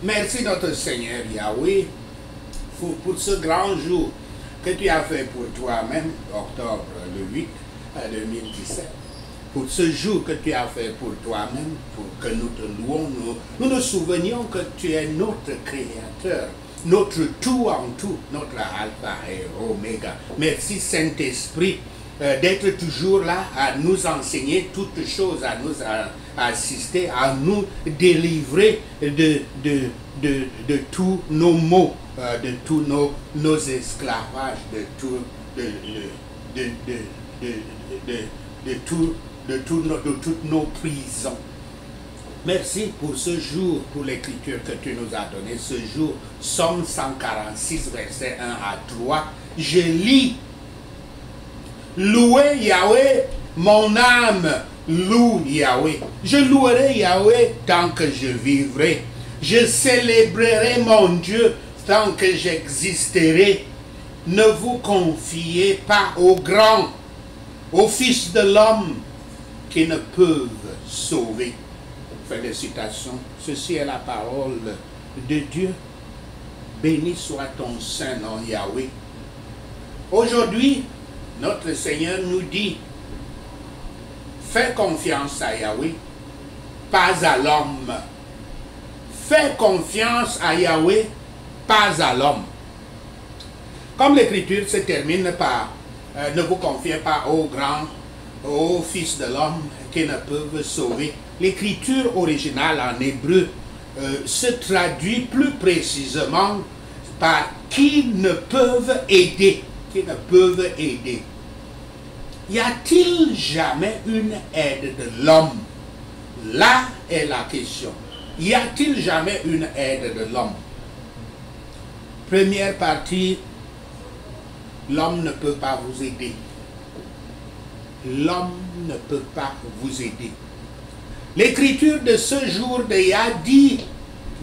Merci notre Seigneur Yahweh pour ce grand jour que tu as fait pour toi-même, octobre le 8 2017. Pour ce jour que tu as fait pour toi-même, pour que nous te louons, nous nous souvenions que tu es notre Créateur, notre tout en tout, notre Alpha et Oméga. Merci Saint-Esprit d'être toujours là à nous enseigner toutes choses, à nous assister, à nous délivrer de tous nos maux, de tous nos esclavages, de toutes nos prisons. Merci pour ce jour, pour l'écriture que tu nous as donnée. Ce jour, Somme 146, versets 1 à 3. Je lis: Louez Yahweh, mon âme loue Yahweh. Je louerai Yahweh tant que je vivrai. Je célébrerai mon Dieu tant que j'existerai. Ne vous confiez pas aux grands, aux fils de l'homme qui ne peuvent sauver. Fin de citation. Ceci est la parole de Dieu. Béni soit ton saint nom, Yahweh. Aujourd'hui, notre Seigneur nous dit: fais confiance à Yahweh, pas à l'homme. Fais confiance à Yahweh, pas à l'homme. Comme l'écriture se termine par ne vous confiez pas aux grands, aux fils de l'homme qui ne peuvent sauver. L'écriture originale en hébreu se traduit plus précisément par qui ne peuvent aider. Qui ne peuvent aider. Y a-t-il jamais une aide de l'homme? Là est la question. Y a-t-il jamais une aide de l'homme? Première partie, l'homme ne peut pas vous aider. L'homme ne peut pas vous aider. L'écriture de ce jour de Yah dit: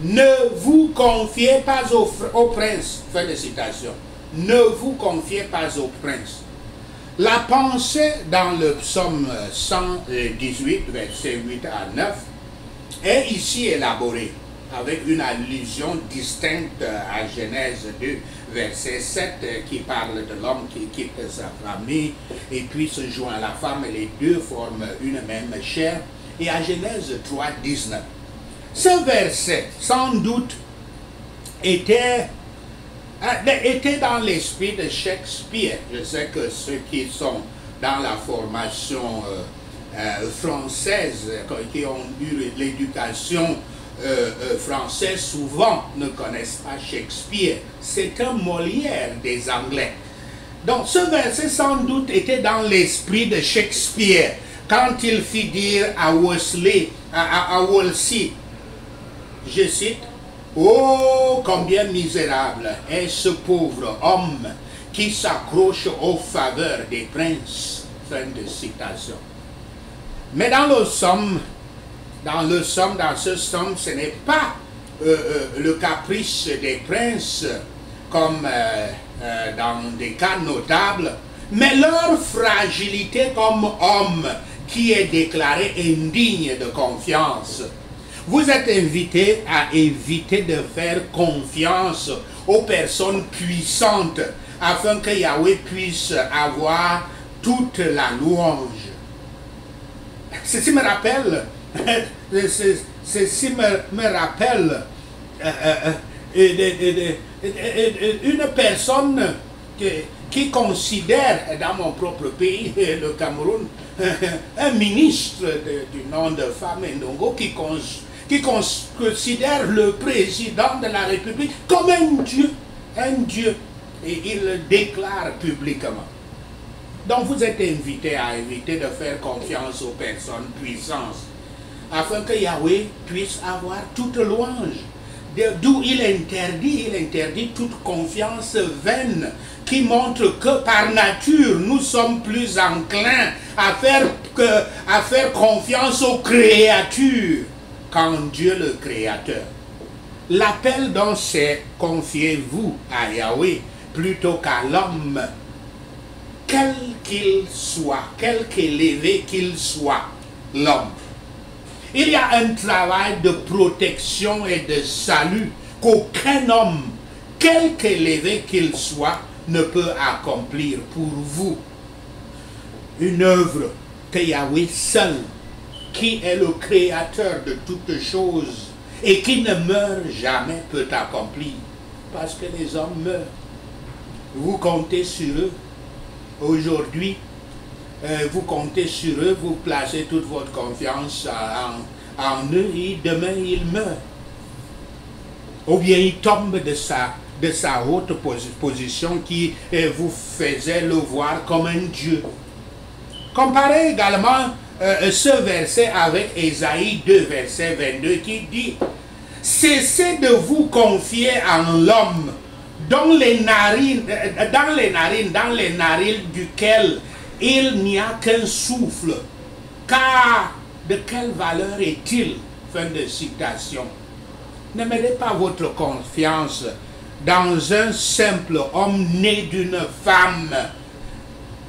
ne vous confiez pas au prince. Fin de citation. Ne vous confiez pas au prince. La pensée dans le psaume 118, versets 8 à 9, est ici élaborée avec une allusion distincte à Genèse 2, verset 7, qui parle de l'homme qui quitte sa famille et puis se joint à la femme, et les deux forment une même chair, et à Genèse 3, 19. Ce verset, sans doute, était dans l'esprit de Shakespeare. Je sais que ceux qui sont dans la formation française, qui ont eu l'éducation française, souvent ne connaissent pas Shakespeare. C'est un Molière des Anglais. Donc ce verset sans doute était dans l'esprit de Shakespeare quand il fit dire à Wolsey, je cite: oh, combien misérable est ce pauvre homme qui s'accroche aux faveurs des princes. Fin de citation. Mais dans ce somme, ce n'est pas le caprice des princes comme dans des cas notables, mais leur fragilité comme homme qui est déclarée indigne de confiance. Vous êtes invité à éviter de faire confiance aux personnes puissantes afin que Yahweh puisse avoir toute la louange. Ceci me rappelle, une personne qui considère, dans mon propre pays, le Cameroun, un ministre du nom de Femme Ndongo qui considère le président de la République comme un dieu, et il le déclare publiquement. Donc vous êtes invité à éviter de faire confiance aux personnes puissantes, afin que Yahweh puisse avoir toute louange. D'où il interdit toute confiance vaine, qui montre que par nature nous sommes plus enclins à faire confiance aux créatures qu'en Dieu le Créateur. L'appel donc c'est: confiez-vous à Yahweh plutôt qu'à l'homme, quel qu'il soit, quelque élevé qu'il soit, l'homme. Il y a un travail de protection et de salut qu'aucun homme, quelque élevé qu'il soit, ne peut accomplir pour vous. Une œuvre que Yahweh seul, qui est le créateur de toutes choses et qui ne meurt jamais, peut accomplir. Parce que les hommes meurent. Vous comptez sur eux. Aujourd'hui, vous comptez sur eux, vous placez toute votre confiance en eux et demain ils meurent. Ou bien ils tombent de sa haute position qui vous faisait le voir comme un Dieu. Comparez également ce verset avec Ésaïe 2, verset 22 qui dit « Cessez de vous confier en l'homme dans les narines duquel il n'y a qu'un souffle, car de quelle valeur est-il » Fin de citation. Ne mettez pas votre confiance dans un simple homme né d'une femme.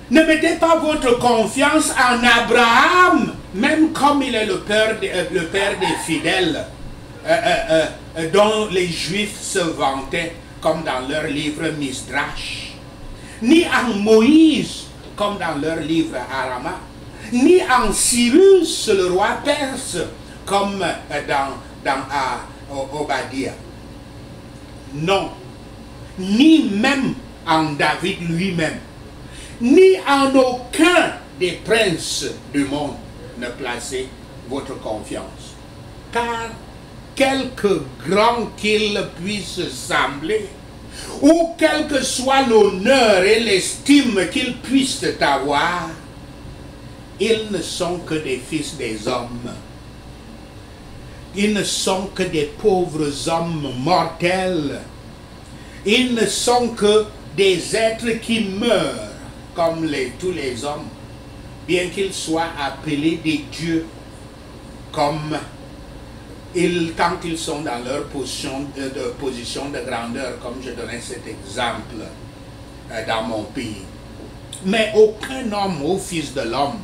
Ne mettez pas votre confiance en Abraham, même comme il est le père des fidèles, dont les Juifs se vantaient, comme dans leur livre Misdrash, ni en Moïse, comme dans leur livre Arama, ni en Cyrus, le roi perse, comme dans Obadiah. Non, ni même en David lui-même, ni en aucun des princes du monde ne placez votre confiance. Car quelque grand qu'il puisse sembler, ou quel que soit l'honneur et l'estime qu'ils puissent avoir, ils ne sont que des fils des hommes. Ils ne sont que des pauvres hommes mortels. Ils ne sont que des êtres qui meurent, comme tous les hommes, bien qu'ils soient appelés des dieux, comme quand ils sont dans leur position de grandeur, comme je donnais cet exemple dans mon pays. Mais aucun homme au Fils de l'homme,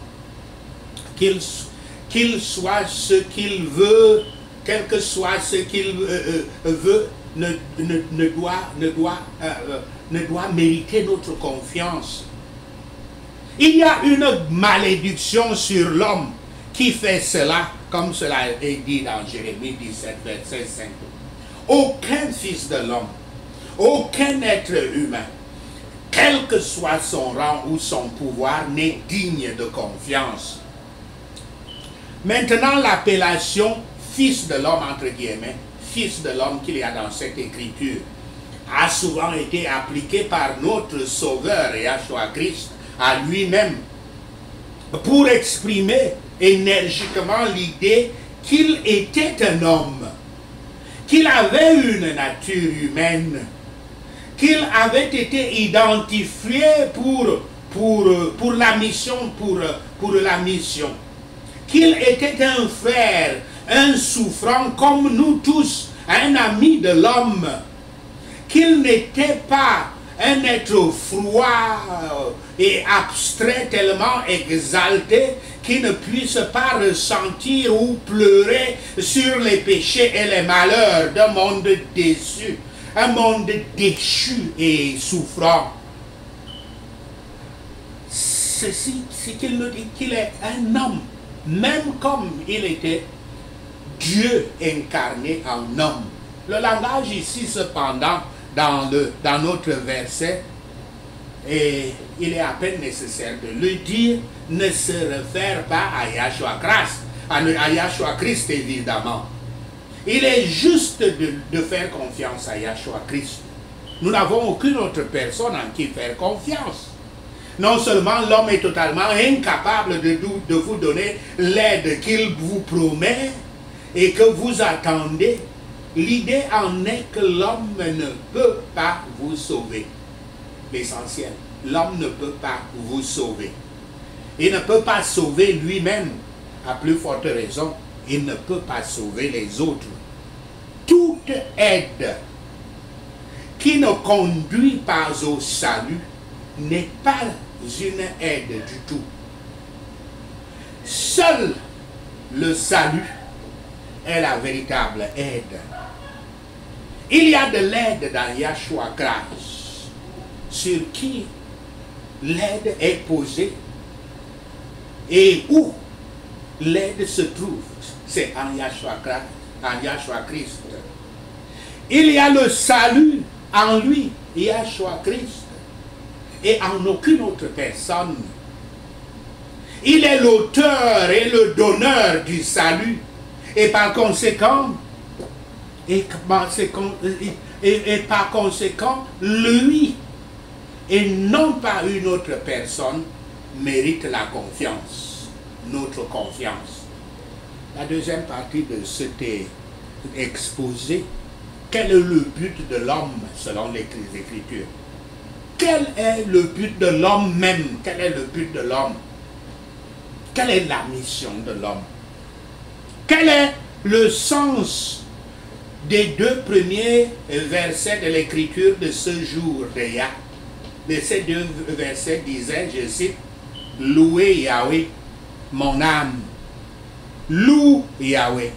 qu'il soit ce qu'il veut, quel que soit ce qu'il veut, ne doit mériter notre confiance. Il y a une malédiction sur l'homme qui fait cela, comme cela est dit dans Jérémie 17, verset 5. Aucun fils de l'homme, aucun être humain, quel que soit son rang ou son pouvoir, n'est digne de confiance. Maintenant, l'appellation fils de l'homme, entre guillemets, fils de l'homme qu'il y a dans cette écriture, a souvent été appliquée par notre Sauveur, Yahshua Christ, à lui-même, pour exprimer énergiquement l'idée qu'il était un homme, qu'il avait une nature humaine, qu'il avait été identifié pour la mission, qu'il était un frère, un souffrant comme nous tous, un ami de l'homme, qu'il n'était pas un être froid et abstrait, tellement exalté qu'il ne puisse pas ressentir ou pleurer sur les péchés et les malheurs d'un monde déçu, un monde déchu et souffrant. Ceci, c'est qu'il nous dit qu'il est un homme, même comme il était Dieu incarné en homme. Le langage ici, cependant, dans notre verset, et il est à peine nécessaire de le dire, ne se réfère pas à Yahshua Christ, à Yahshua Christ évidemment. Il est juste de faire confiance à Yahshua Christ. Nous n'avons aucune autre personne en qui faire confiance. Non seulement l'homme est totalement incapable de vous donner l'aide qu'il vous promet et que vous attendez, l'idée en est que l'homme ne peut pas vous sauver. L'essentiel, l'homme ne peut pas vous sauver. Il ne peut pas sauver lui-même. À plus forte raison, il ne peut pas sauver les autres. Toute aide qui ne conduit pas au salut n'est pas une aide du tout. Seul le salut est la véritable aide. Il y a de l'aide dans Yahshua Christ, sur qui l'aide est posée et où l'aide se trouve. C'est en Yahshua Christ. Il y a le salut en lui, Yahshua Christ, et en aucune autre personne. Il est l'auteur et le donneur du salut, et par conséquent, par conséquent, lui, et non pas une autre personne, mérite la confiance, notre confiance. La deuxième partie de cet exposé, quel est le but de l'homme selon les Écritures? Quel est le but de l'homme même? Quel est le but de l'homme? Quelle est la mission de l'homme? Quel est le sens des deux premiers versets de l'Écriture de ce jour de Yah? De ces deux versets disaient, je cite, « Louez Yahweh, mon âme. Loue Yahweh.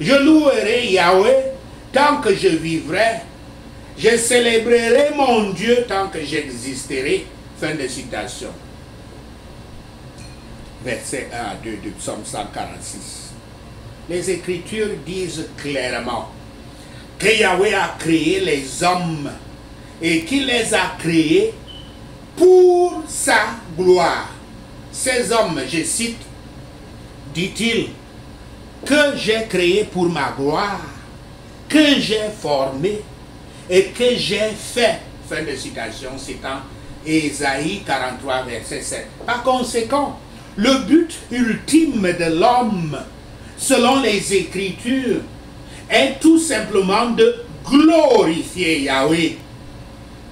Je louerai Yahweh tant que je vivrai. Je célébrerai mon Dieu tant que j'existerai. » Fin de citation. Verset 1 à 2 du psaume 146. Les Écritures disent clairement que Yahweh a créé les hommes et qu'il les a créés pour sa gloire. Ces hommes, je cite, dit-il, que j'ai créé pour ma gloire, que j'ai formé et que j'ai fait. Fin de citation, citant Ésaïe 43, verset 7. Par conséquent, le but ultime de l'homme, selon les Écritures, est tout simplement de glorifier Yahweh.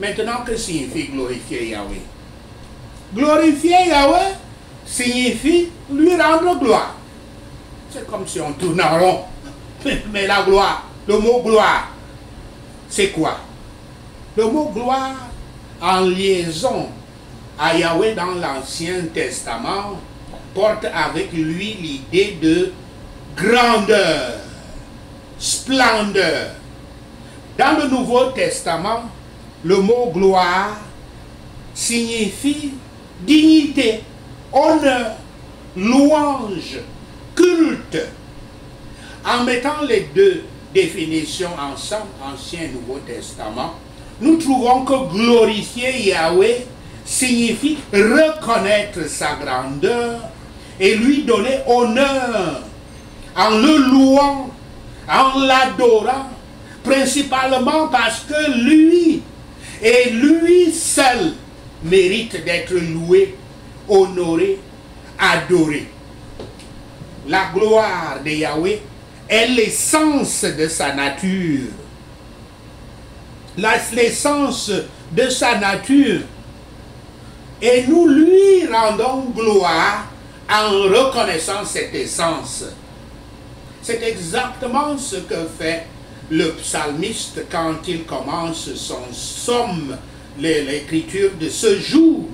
Maintenant, que signifie glorifier Yahweh? Glorifier Yahweh signifie lui rendre gloire. C'est comme si on tourne en rond. Mais la gloire, le mot gloire, c'est quoi? Le mot gloire, en liaison à Yahweh dans l'Ancien Testament, porte avec lui l'idée de grandeur, splendeur. Dans le Nouveau Testament, le mot gloire signifie dignité, honneur, louange, culte. En mettant les deux définitions ensemble, Ancien et Nouveau Testament, nous trouvons que glorifier Yahweh signifie reconnaître sa grandeur et lui donner honneur en le louant, en l'adorant, principalement parce que lui et lui seul mérite d'être loué, honoré, adoré. La gloire de Yahweh est l'essence de sa nature. L'essence de sa nature. Et nous lui rendons gloire en reconnaissant cette essence. C'est exactement ce que fait le psalmiste quand il commence son psaume, l'écriture de ce jour,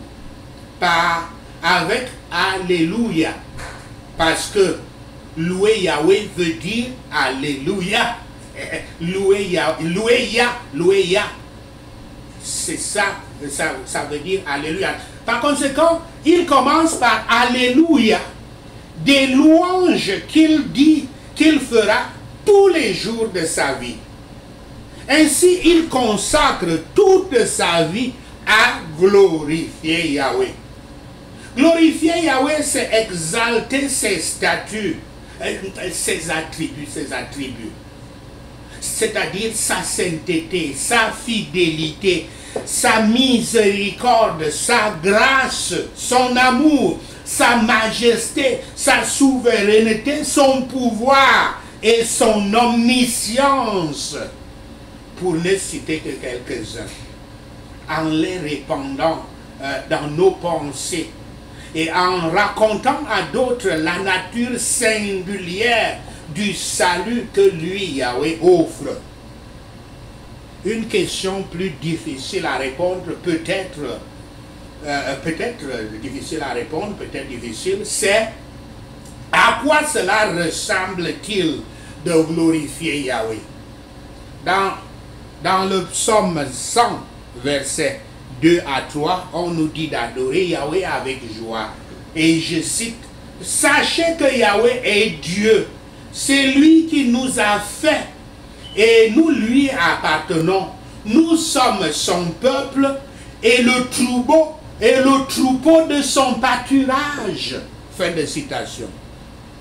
avec Alléluia. Parce que louer Yahweh veut dire Alléluia. Louer Yah. C'est ça, ça veut dire Alléluia. Par conséquent, il commence par Alléluia, des louanges qu'il dit qu'il fera tous les jours de sa vie. Ainsi, il consacre toute sa vie à glorifier Yahweh. Glorifier Yahweh, c'est exalter ses statuts, ses attributs. C'est-à-dire sa sainteté, sa fidélité, sa miséricorde, sa grâce, son amour, sa majesté, sa souveraineté, son pouvoir et son omniscience, pour ne citer que quelques-uns, en les répandant dans nos pensées et en racontant à d'autres la nature singulière du salut que lui, Yahweh, offre. Une question plus difficile à répondre, peut-être difficile à répondre, peut-être difficile, c'est à quoi cela ressemble-t-il de glorifier Yahweh. Dans le psaume 100, versets 2 à 3, on nous dit d'adorer Yahweh avec joie. Et je cite, « Sachez que Yahweh est Dieu, c'est lui qui nous a fait et nous lui appartenons. Nous sommes son peuple et le troupeau de son pâturage. » Fin de citation.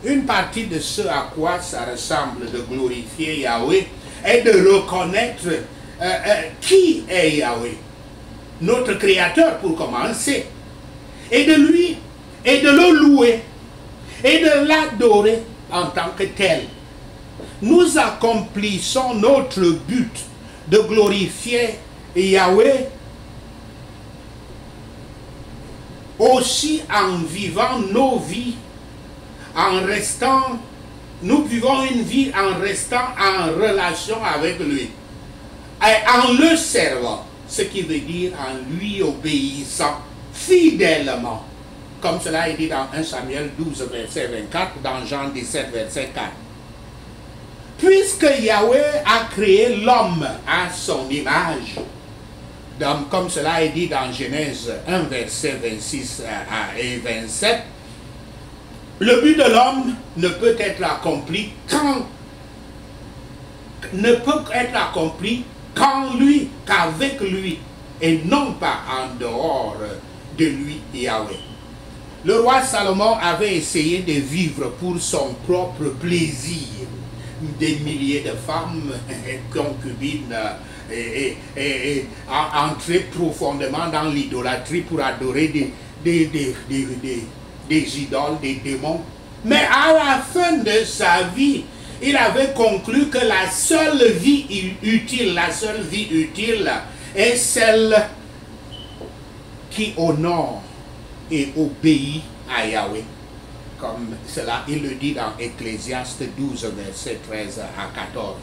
Une partie de ce à quoi ça ressemble de glorifier Yahweh est de reconnaître qui est Yahweh, notre Créateur pour commencer, et de lui, et de le louer, et de l'adorer en tant que tel. Nous accomplissons notre but de glorifier Yahweh aussi en vivant nos vies, nous vivons une vie en restant en relation avec lui, et en le servant, ce qui veut dire en lui obéissant fidèlement, comme cela est dit dans 1 Samuel 12, verset 24, dans Jean 17, verset 4. Puisque Yahweh a créé l'homme à son image, comme cela est dit dans Genèse 1, verset 26 et 27, le but de l'homme ne peut être accompli qu'avec lui, et non pas en dehors de lui, Yahweh. Le roi Salomon avait essayé de vivre pour son propre plaisir. Des milliers de femmes et concubines et entrer profondément dans l'idolâtrie pour adorer des idoles, des démons. Mais à la fin de sa vie, il avait conclu que la seule vie utile est celle qui honore et obéit à Yahweh. Comme cela, il le dit dans Ecclésiaste 12, verset 13 à 14.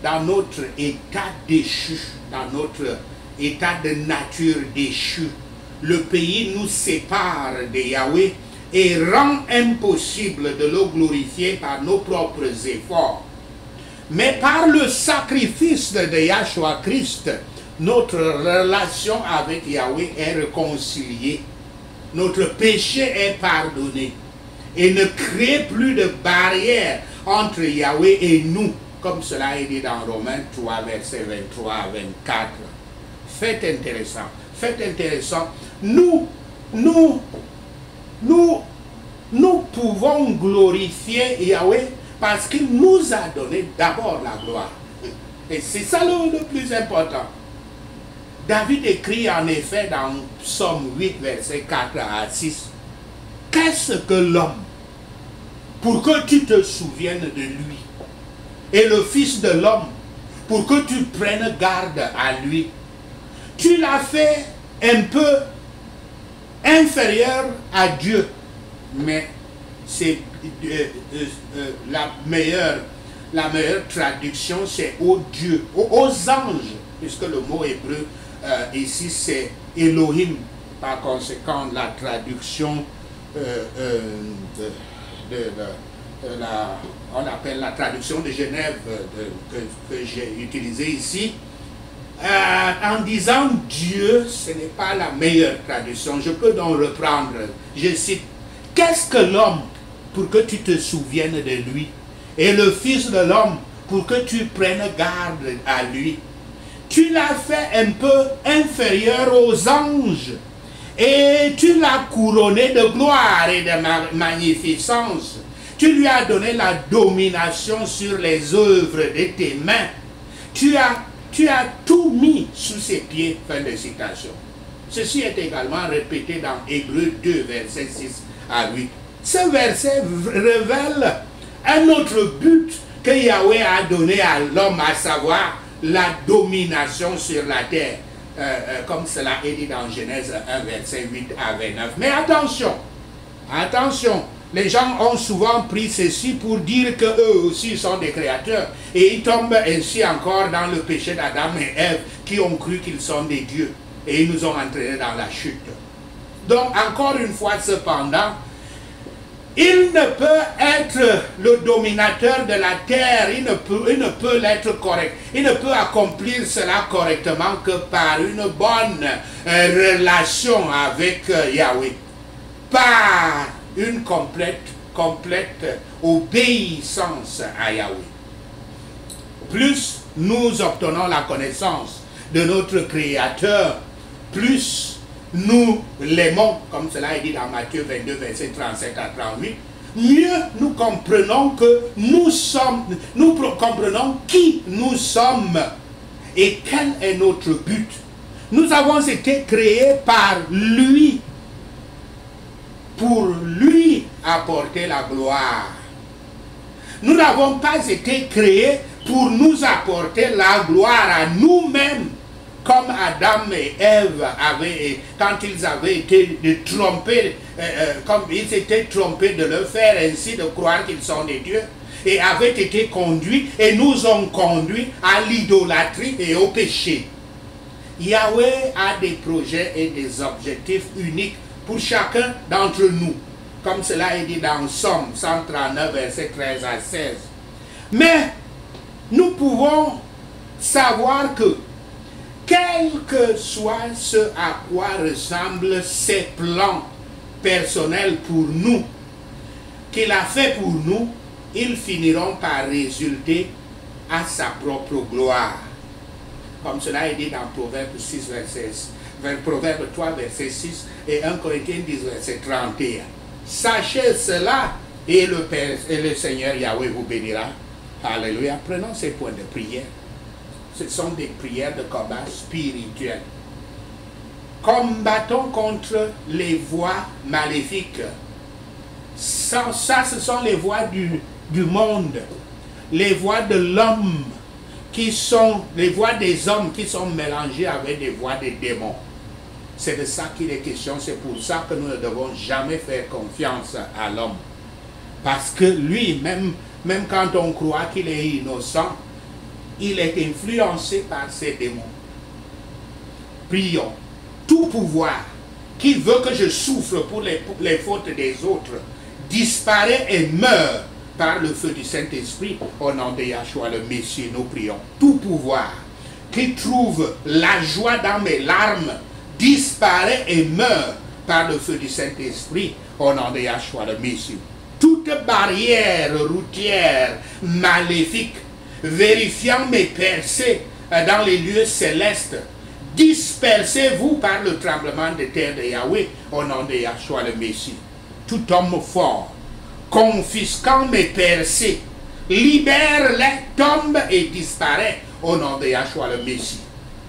Dans notre état déchu, dans notre état de nature déchu, le pays nous sépare de Yahweh et rend impossible de le glorifier par nos propres efforts. Mais par le sacrifice de Yahshua Christ, notre relation avec Yahweh est réconciliée. Notre péché est pardonné. Et ne crée plus de barrière entre Yahweh et nous, comme cela est dit dans Romains 3, verset 23 à 24. Fait intéressant. Nous pouvons glorifier Yahweh parce qu'il nous a donné d'abord la gloire. Et c'est ça le plus important. David écrit en effet dans Psaume 8, verset 4 à 6. Qu'est-ce que l'homme pour que tu te souviennes de lui, et le Fils de l'homme pour que tu prennes garde à lui? Tu l'as fait un peu inférieur à Dieu, mais c'est la meilleure traduction, c'est aux dieux, aux anges, puisque le mot hébreu ici c'est Elohim. Par conséquent, la traduction on appelle la traduction de Genève que j'ai utilisée ici, en disant Dieu, ce n'est pas la meilleure traduction. Je peux donc reprendre, je cite, qu'est-ce que l'homme pour que tu te souviennes de lui, et le Fils de l'homme pour que tu prennes garde à lui? Tu l'as fait un peu inférieur aux anges, et tu l'as couronné de gloire et de magnificence. Tu lui as donné la domination sur les œuvres de tes mains. Tu as tout mis sous ses pieds. Fin de citation. Ceci est également répété dans Hébreux 2, versets 6 à 8. Ce verset révèle un autre but que Yahweh a donné à l'homme, à savoir la domination sur la terre. Comme cela est dit dans Genèse 1, verset 8 à 29. Mais attention, les gens ont souvent pris ceci pour dire qu'eux aussi sont des créateurs. Et ils tombent ainsi encore dans le péché d'Adam et Ève, qui ont cru qu'ils sont des dieux. Et ils nous ont entraînés dans la chute. Donc, encore une fois, cependant, Il ne peut être le dominateur de la terre, il ne peut l'être correct. Il ne peut accomplir cela correctement que par une bonne relation avec Yahweh. Par une complète obéissance à Yahweh. Plus nous obtenons la connaissance de notre Créateur, plus nous l'aimons, comme cela est dit dans Matthieu 22, versets 37 à 38, mieux nous comprenons comprenons qui nous sommes et quel est notre but. Nous avons été créés par lui, pour lui apporter la gloire. Nous n'avons pas été créés pour nous apporter la gloire à nous-mêmes, comme Adam et Ève avaient, quand ils avaient été trompés, comme ils s'étaient trompés de le faire ainsi, de croire qu'ils sont des dieux, et avaient été conduits et nous ont conduits à l'idolâtrie et au péché. Yahweh a des projets et des objectifs uniques pour chacun d'entre nous, comme cela est dit dans Somme 139, versets 13 à 16. Mais nous pouvons savoir que quel que soit ce à quoi ressemblent ses plans personnels pour nous, qu'il a fait pour nous, ils finiront par résulter à sa propre gloire. Comme cela est dit dans Proverbe 3, verset 6 et 1 Corinthiens 10, verset 31. Sachez cela et le Seigneur Yahweh vous bénira. Alléluia. Prenons ces points de prière. Ce sont des prières de combat spirituel. Combattons contre les voies maléfiques. Ça, ce sont les voies du monde, les voies de l'homme, qui sont les voies des hommes qui sont mélangées avec des voies des démons. C'est de ça qu'il est question. C'est pour ça que nous ne devons jamais faire confiance à l'homme. Parce que lui, même quand on croit qu'il est innocent, il est influencé par ces démons. Prions. Tout pouvoir qui veut que je souffre pour les fautes des autres disparaît et meurt par le feu du Saint-Esprit. Au nom de Yahshua le Messie, nous prions. Tout pouvoir qui trouve la joie dans mes larmes disparaît et meurt par le feu du Saint-Esprit. Au nom de Yahshua le Messie. Toute barrière routière maléfique vérifiant mes percées dans les lieux célestes, dispersez-vous par le tremblement de terre de Yahweh au nom de Yahshua le Messie. Tout homme fort, confisquant mes percées, libère-les, tombe et disparaît au nom de Yahshua le Messie.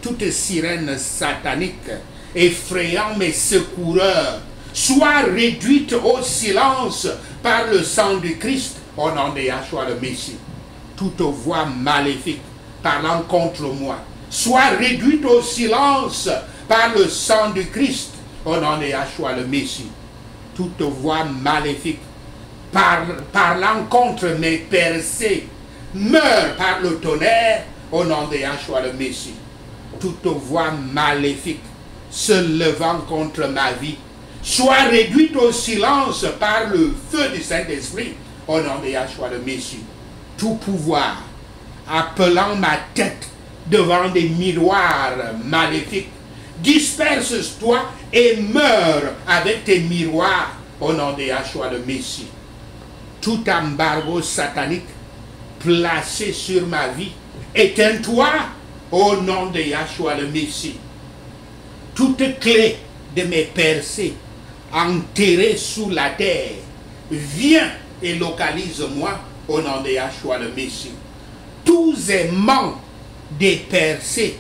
Toute sirène satanique, effrayant mes secoureurs, soit réduite au silence par le sang du Christ au nom de Yahshua le Messie. Toute voix maléfique parlant contre moi soit réduite au silence par le sang du Christ au nom de Yahshua le Messie. Toute voix maléfique parlant contre mes percées meurt par le tonnerre au nom de Yahshua le Messie. Toute voix maléfique se levant contre ma vie soit réduite au silence par le feu du Saint-Esprit au nom de Yahshua le Messie. Tout pouvoir appelant ma tête devant des miroirs maléfiques, disperse-toi et meurs avec tes miroirs au nom de Yahshua le Messie. Tout embargo satanique placé sur ma vie, éteins-toi au nom de Yahshua le Messie. Toute clé de mes percées enterrée sous la terre, viens et localise-moi au nom de Yahshua le Messie. Tous aimants des percées,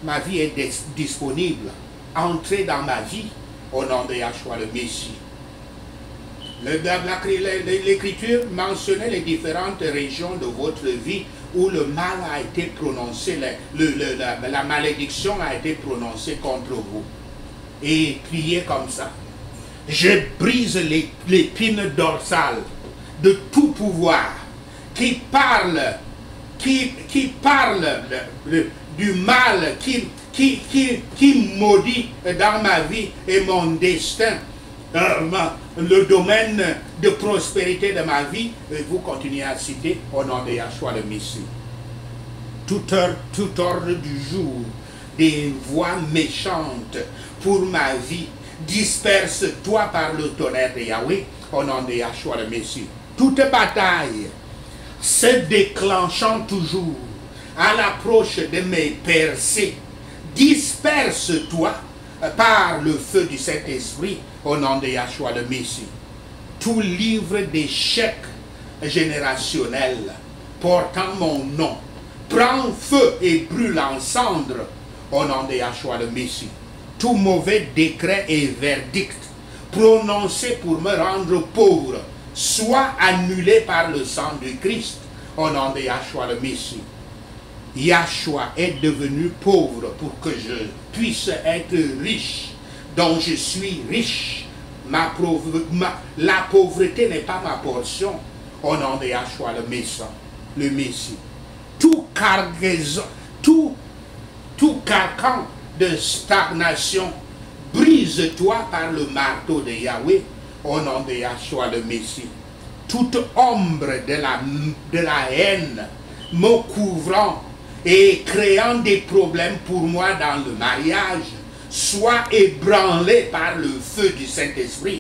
ma vie est disponible. Entrez dans ma vie au nom de Yahshua le Messie. L'Écriture mentionnait les différentes régions de votre vie où le mal a été prononcé, la malédiction a été prononcée contre vous. Et priez comme ça. Je brise l'épine dorsale de tout pouvoir qui parle du mal, qui maudit dans ma vie et mon destin, le domaine de prospérité de ma vie, vous continuez à citer au nom de Yahshua le Messie. Tout ordre du jour, des voix méchantes pour ma vie, disperse-toi par le tonnerre de Yahweh au nom de Yahshua le Messie. Toute bataille se déclenchant toujours à l'approche de mes percées, disperse-toi par le feu du Saint-Esprit au nom de Yahshua le Messie. Tout livre d'échecs générationnels portant mon nom prend feu et brûle en cendres au nom de Yahshua le Messie. Tout mauvais décret et verdict prononcé pour me rendre pauvre soit annulé par le sang du Christ au nom de Yahshua le Messie. Yahshua est devenu pauvre pour que je puisse être riche, dont je suis riche. La pauvreté n'est pas ma portion au nom de Yahshua le Messie. Tout carcan de stagnation, brise-toi par le marteau de Yahweh au nom de Yahshua le Messie. Toute ombre de la haine me couvrant et créant des problèmes pour moi dans le mariage, soit ébranlée par le feu du Saint-Esprit